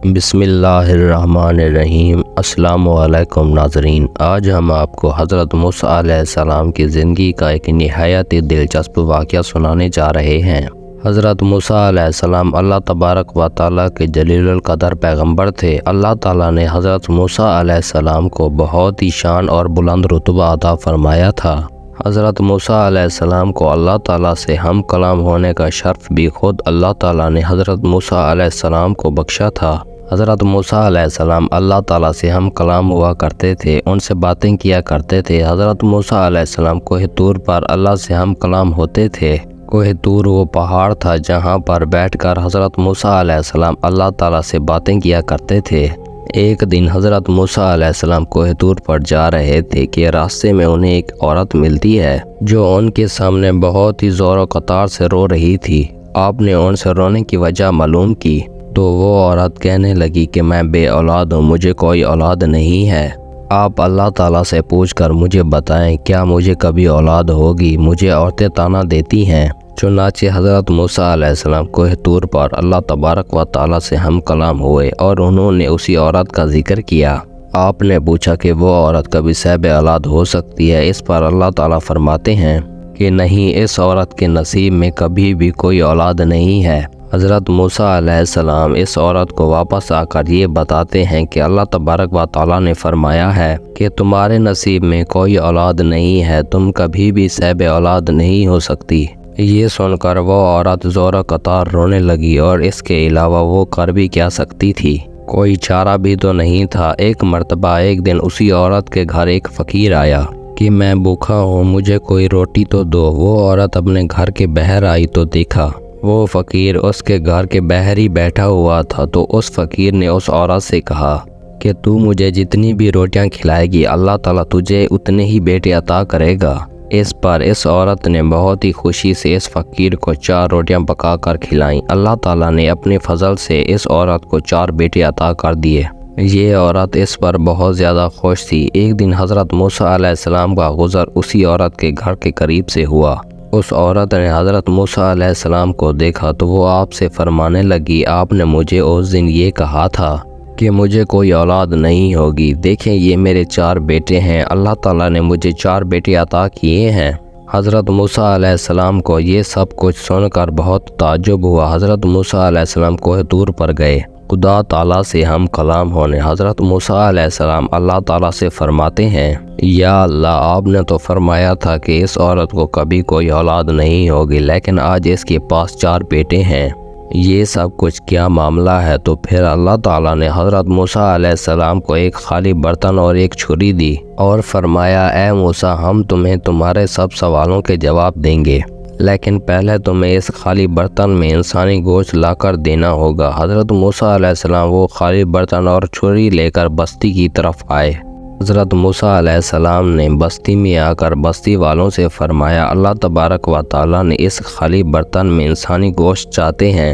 بسم اللہ الرحمن الرحیم۔ السلام علیکم ناظرین، آج ہم آپ کو حضرت موسیٰ علیہ السلام کی زندگی کا ایک نہایت دلچسپ واقعہ سنانے جا رہے ہیں۔ حضرت موسیٰ علیہ السلام اللہ تبارک و تعالیٰ کے جلیل القدر پیغمبر تھے۔ اللہ تعالیٰ نے حضرت موسیٰ علیہ السلام کو بہت ہی شان اور بلند رتبہ عطا فرمایا تھا۔ حضرت موسیٰ علیہ السلام کو اللہ تعالیٰ سے ہم کلام ہونے کا شرف بھی خود اللہ تعالیٰ نے حضرت موسیٰ علیہ السلام کو بخشا تھا۔ حضرت موسیٰ علیہ السلام اللہ تعالیٰ سے ہم کلام ہوا کرتے تھے، ان سے باتیں کیا کرتے تھے۔ حضرت موسیٰ علیہ السلام کوہ طور پر اللہ سے ہم کلام ہوتے تھے۔ کوہ طور وہ پہاڑ تھا جہاں پر بیٹھ کر حضرت موسیٰ علیہ السلام اللہ تعالیٰ سے باتیں کیا کرتے تھے۔ ایک دن حضرت موسیٰ علیہ السلام کوہ طور پر جا رہے تھے کہ راستے میں انہیں ایک عورت ملتی ہے جو ان کے سامنے بہت ہی زور و قطار سے رو رہی تھی۔ آپ نے ان سے رونے کی وجہ معلوم کی تو وہ عورت کہنے لگی کہ میں بے اولاد ہوں، مجھے کوئی اولاد نہیں ہے۔ آپ اللہ تعالیٰ سے پوچھ کر مجھے بتائیں کیا مجھے کبھی اولاد ہوگی؟ مجھے عورتیں طعنہ دیتی ہیں۔ چنانچہ حضرت موسیٰ علیہ السلام کوہ طور پر اللہ تبارک و تعالیٰ سے ہم کلام ہوئے اور انہوں نے اسی عورت کا ذکر کیا۔ آپ نے پوچھا کہ وہ عورت کبھی صاحب اولاد ہو سکتی ہے؟ اس پر اللہ تعالیٰ فرماتے ہیں کہ نہیں، اس عورت کے نصیب میں کبھی بھی کوئی اولاد نہیں ہے۔ حضرت موسیٰ علیہ السلام اس عورت کو واپس آ کر یہ بتاتے ہیں کہ اللہ تبارک و تعالیٰ نے فرمایا ہے کہ تمہارے نصیب میں کوئی اولاد نہیں ہے، تم کبھی بھی صاحب اولاد نہیں ہو سکتی۔ یہ سن کر وہ عورت زور و قطار رونے لگی اور اس کے علاوہ وہ کر بھی کیا سکتی تھی؟ کوئی چارہ بھی تو نہیں تھا۔ ایک مرتبہ ایک دن اسی عورت کے گھر ایک فقیر آیا کہ میں بھوکا ہوں، مجھے کوئی روٹی تو دو۔ وہ عورت اپنے گھر کے باہر آئی تو دیکھا وہ فقیر اس کے گھر کے باہر ہی بیٹھا ہوا تھا، تو اس فقیر نے اس عورت سے کہا کہ تو مجھے جتنی بھی روٹیاں کھلائے گی اللہ تعالیٰ تجھے اتنے ہی بیٹے عطا کرے گا۔ اس پر اس عورت نے بہت ہی خوشی سے اس فقیر کو 4 روٹیاں پکا کر کھلائیں۔ اللہ تعالیٰ نے اپنے فضل سے اس عورت کو 4 بیٹے عطا کر دیے۔ یہ عورت اس پر بہت زیادہ خوش تھی۔ ایک دن حضرت موسیٰ علیہ السلام کا گزر اسی عورت کے گھر کے قریب سے ہوا۔ اس عورت نے حضرت موسیٰ علیہ السلام کو دیکھا تو وہ آپ سے فرمانے لگی، آپ نے مجھے اس دن یہ کہا تھا کہ مجھے کوئی اولاد نہیں ہوگی، دیکھیں یہ میرے 4 بیٹے ہیں، اللہ تعالیٰ نے مجھے 4 بیٹے عطا کیے ہیں۔ حضرت موسیٰ علیہ السلام کو یہ سب کچھ سن کر بہت تعجب ہوا۔ حضرت موسیٰ علیہ السلام کوہ طور پر گئے خدا تعالیٰ سے ہم کلام ہونے۔ حضرت موسیٰ علیہ السلام اللہ تعالیٰ سے فرماتے ہیں، یا اللہ، آپ نے تو فرمایا تھا کہ اس عورت کو کبھی کوئی اولاد نہیں ہوگی، لیکن آج اس کے پاس 4 بیٹے ہیں، یہ سب کچھ کیا معاملہ ہے؟ تو پھر اللہ تعالیٰ نے حضرت موسیٰ علیہ السلام کو ایک خالی برتن اور ایک چھری دی اور فرمایا، اے موسیٰ، ہم تمہیں تمہارے سب سوالوں کے جواب دیں گے، لیکن پہلے تمہیں اس خالی برتن میں انسانی گوشت لا کر دینا ہوگا۔ حضرت موسیٰ علیہ السلام وہ خالی برتن اور چھری لے کر بستی کی طرف آئے۔ حضرت موسیٰ علیہ السلام نے بستی میں آ کر بستی والوں سے فرمایا، اللہ تبارک و تعالیٰ نے اس خالی برتن میں انسانی گوشت چاہتے ہیں۔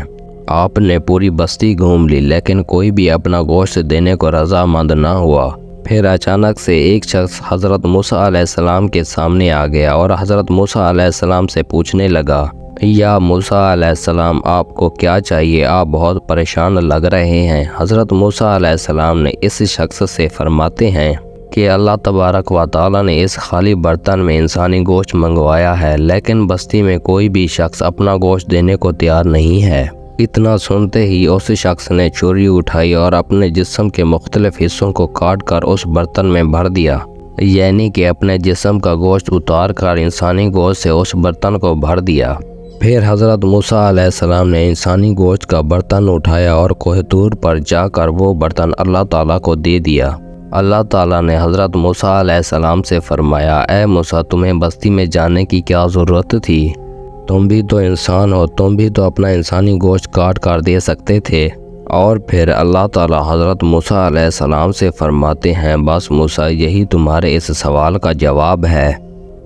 آپ نے پوری بستی گھوم لی لیکن کوئی بھی اپنا گوشت دینے کو رضامند نہ ہوا۔ پھر اچانک سے ایک شخص حضرت موسیٰ علیہ السلام کے سامنے آ گیا اور حضرت موسیٰ علیہ السلام سے پوچھنے لگا، یا موسیٰ علیہ السلام، آپ کو کیا چاہیے؟ آپ بہت پریشان لگ رہے ہیں۔ حضرت موسیٰ علیہ السلام نے اس شخص سے فرماتے ہیں کہ اللہ تبارک و تعالیٰ نے اس خالی برتن میں انسانی گوشت منگوایا ہے، لیکن بستی میں کوئی بھی شخص اپنا گوشت دینے کو تیار نہیں ہے۔ اتنا سنتے ہی اس شخص نے چھری اٹھائی اور اپنے جسم کے مختلف حصوں کو کاٹ کر اس برتن میں بھر دیا، یعنی کہ اپنے جسم کا گوشت اتار کر انسانی گوشت سے اس برتن کو بھر دیا۔ پھر حضرت موسیٰ علیہ السلام نے انسانی گوشت کا برتن اٹھایا اور کوہ طور پر جا کر وہ برتن اللہ تعالیٰ کو دے دیا۔ اللہ تعالیٰ نے حضرت موسیٰ علیہ السلام سے فرمایا، اے موسیٰ، تمہیں بستی میں جانے کی کیا ضرورت تھی؟ تم بھی تو انسان ہو، تم بھی تو اپنا انسانی گوشت کاٹ کر دے سکتے تھے۔ اور پھر اللہ تعالیٰ حضرت موسیٰ علیہ السلام سے فرماتے ہیں، بس موسیٰ، یہی تمہارے اس سوال کا جواب ہے۔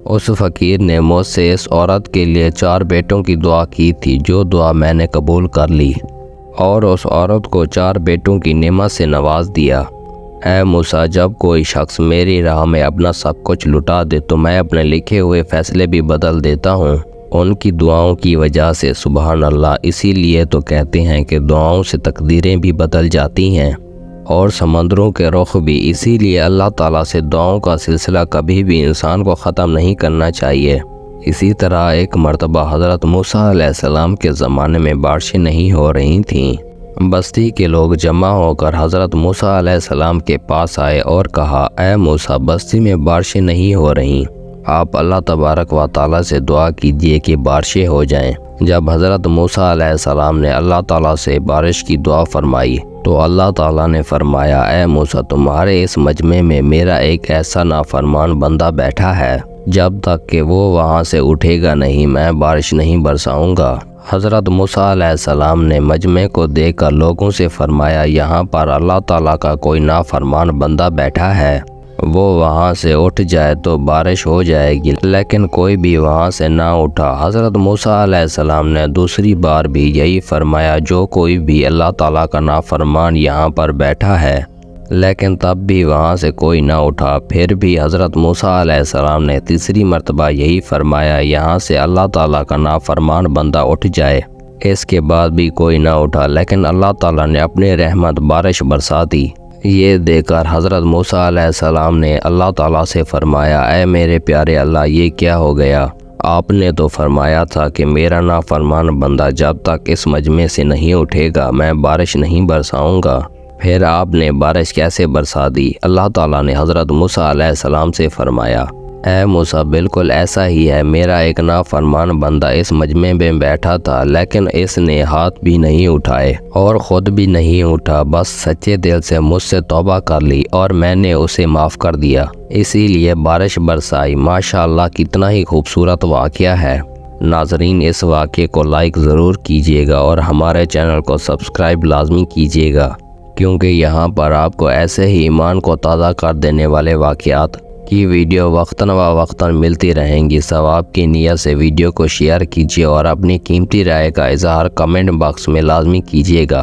اس فقیر نے مجھ سے اس عورت کے لیے 4 بیٹوں کی دعا کی تھی، جو دعا میں نے قبول کر لی اور اس عورت کو 4 بیٹوں کی نعمت سے نواز دیا۔ اے موسیٰ، جب کوئی شخص میری راہ میں اپنا سب کچھ لٹا دے تو میں اپنے لکھے ہوئے فیصلے بھی بدل دیتا ہوں۔ ان کی دعاؤں کی وجہ سے۔ سبحان اللہ، اسی لیے تو کہتے ہیں کہ دعاؤں سے تقدیریں بھی بدل جاتی ہیں اور سمندروں کے رخ بھی۔ اسی لیے اللہ تعالیٰ سے دعاؤں کا سلسلہ کبھی بھی انسان کو ختم نہیں کرنا چاہیے۔ اسی طرح ایک مرتبہ حضرت موسیٰ علیہ السلام کے زمانے میں بارشیں نہیں ہو رہی تھیں۔ بستی کے لوگ جمع ہو کر حضرت موسیٰ علیہ السلام کے پاس آئے اور کہا، اے موسیٰ، بستی میں بارشیں نہیں ہو رہیں، آپ اللہ تبارک و تعالیٰ سے دعا کیجئے کہ بارشیں ہو جائیں۔ جب حضرت موسیٰ علیہ السلام نے اللہ تعالیٰ سے بارش کی دعا فرمائی تو اللہ تعالیٰ نے فرمایا، اے موسیٰ، تمہارے اس مجمع میں میرا ایک ایسا نافرمان بندہ بیٹھا ہے، جب تک کہ وہ وہاں سے اٹھے گا نہیں میں بارش نہیں برساؤں گا۔ حضرت موسیٰ علیہ السلام نے مجمع کو دیکھ کر لوگوں سے فرمایا، یہاں پر اللہ تعالیٰ کا کوئی نافرمان بندہ بیٹھا ہے، وہ وہاں سے اٹھ جائے تو بارش ہو جائے گی، لیکن کوئی بھی وہاں سے نہ اٹھا۔ حضرت موسیٰ علیہ السلام نے دوسری بار بھی یہی فرمایا، جو کوئی بھی اللہ تعالیٰ کا نافرمان یہاں پر بیٹھا ہے، لیکن تب بھی وہاں سے کوئی نہ اٹھا۔ پھر بھی حضرت موسیٰ علیہ السلام نے تیسری مرتبہ یہی فرمایا، یہاں سے اللہ تعالیٰ کا نافرمان بندہ اٹھ جائے۔ اس کے بعد بھی کوئی نہ اٹھا، لیکن اللہ تعالیٰ نے اپنی رحمت بارش برسا دی۔ یہ دیکھ کر حضرت موسیٰ علیہ السلام نے اللہ تعالیٰ سے فرمایا، اے میرے پیارے اللہ، یہ کیا ہو گیا؟ آپ نے تو فرمایا تھا کہ میرا نافرمان بندہ جب تک اس مجمع سے نہیں اٹھے گا میں بارش نہیں برساؤں گا، پھر آپ نے بارش کیسے برسا دی؟ اللہ تعالیٰ نے حضرت موسیٰ علیہ السلام سے فرمایا، اے موسیٰ، بالکل ایسا ہی ہے، میرا ایک نافرمان بندہ اس مجمع میں بیٹھا تھا، لیکن اس نے ہاتھ بھی نہیں اٹھائے اور خود بھی نہیں اٹھا، بس سچے دل سے مجھ سے توبہ کر لی اور میں نے اسے معاف کر دیا، اسی لیے بارش برسائی۔ ماشاءاللہ، کتنا ہی خوبصورت واقعہ ہے۔ ناظرین، اس واقعے کو لائک ضرور کیجیے گا اور ہمارے چینل کو سبسکرائب لازمی کیجیے گا، کیونکہ یہاں پر آپ کو ایسے ہی ایمان کو تازہ کر دینے والے واقعات کی ویڈیو وقتاً و وقتاً ملتی رہیں گی۔ ثواب کی نیت سے ویڈیو کو شیئر کیجیے اور اپنی قیمتی رائے کا اظہار کمنٹ باکس میں لازمی کیجیے گا۔